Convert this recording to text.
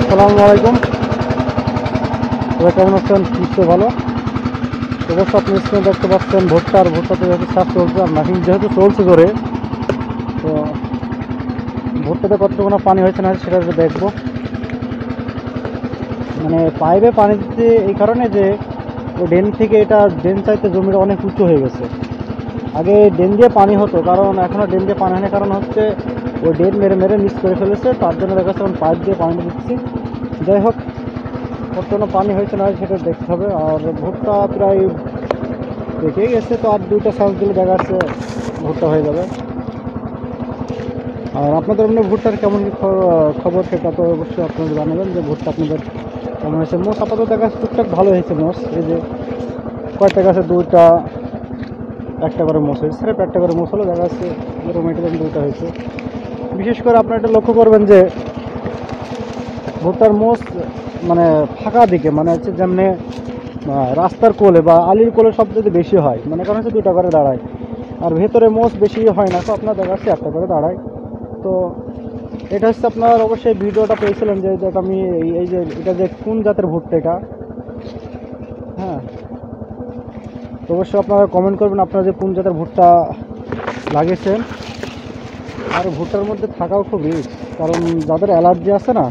আসসালামু আলাইকুম। সবাই কেমন আছেন? নিশ্চয়ই ভালো। অবশ্য আপনি স্ক্রিনে দেখতে পাচ্ছেন ভুট্টাতে যেহেতু চাষ চলছে আর মেশিন যেহেতু চলছে জোরে, তো ভুট্টাতে কতটুকু না পানি হয়েছে না সেটা একটু দেখবো। মানে পাইপে পানি দিতে এই কারণে যে ওই ড্রেন থেকে ড্রেন চাইতে জমিটা অনেক উঁচু হয়ে গেছে। আগে ড্রেন দিয়ে পানি হতো, কারণ এখনও ড্রেন দিয়ে পানি হয় না, কারণ হচ্ছে ওই ড্রেন মেরে মেরে মিক্স করে ফেলেছে, তার জন্য দেখা যাচ্ছে এখন পাইপ দিয়ে পানি দিচ্ছি। যাই হোক, কতটা পানি হয়েছে না সেটা দেখতে হবে। আর ভুট্টা প্রায় পেকে গেছে, তো আর দুইটা সাজ দিলে দেখা যাচ্ছে ভুট্টা হয়ে যাবে। আর আপনাদের এমনি ভুট্টার কেমন কি খবর সেটা তো অবশ্যই আপনারা জানাবেন যে ভুট্টা আপনাদের কেমন হয়েছে। মোষ আপাতত দেখা যাচ্ছে টুকটাক ভালো হয়েছে মোষ। এই যে কয়েকটা গাছে দুইটা একটা করে মোষ হয়েছে, স্রেফ একটা করে মোষ হলো, দেখা যাচ্ছে এরকম এটা দুইটা হয়েছে। বিশেষ করে আপনারা এটা লক্ষ্য করবেন যে ভুট্টার মোষ মানে ফাঁকা দিকে, মানে হচ্ছে যেমনি রাস্তার কোলে বা আলির কোলে সব যদি বেশি হয়, মানে কারণ হচ্ছে দুটা করে দাঁড়ায়, আর ভেতরে মোষ বেশি হয় না, তো আপনার দেখা যাচ্ছে একটা করে দাঁড়ায়। তো এটা হচ্ছে আপনার অবশ্যই ভিডিওটা পেয়েছিলেন যে যেটা আমি এই যে এটা যে কোন জাতের ভুট্টা এটা। হ্যাঁ, তো অবশ্যই আপনারা কমেন্ট করবেন আপনারা যে কোন জাতের ভুট্টা লাগিয়েছেন। আর ভুট্টার মধ্যে থাকাও খুব রিস্ক, কারণ যাদের অ্যালার্জি আছে না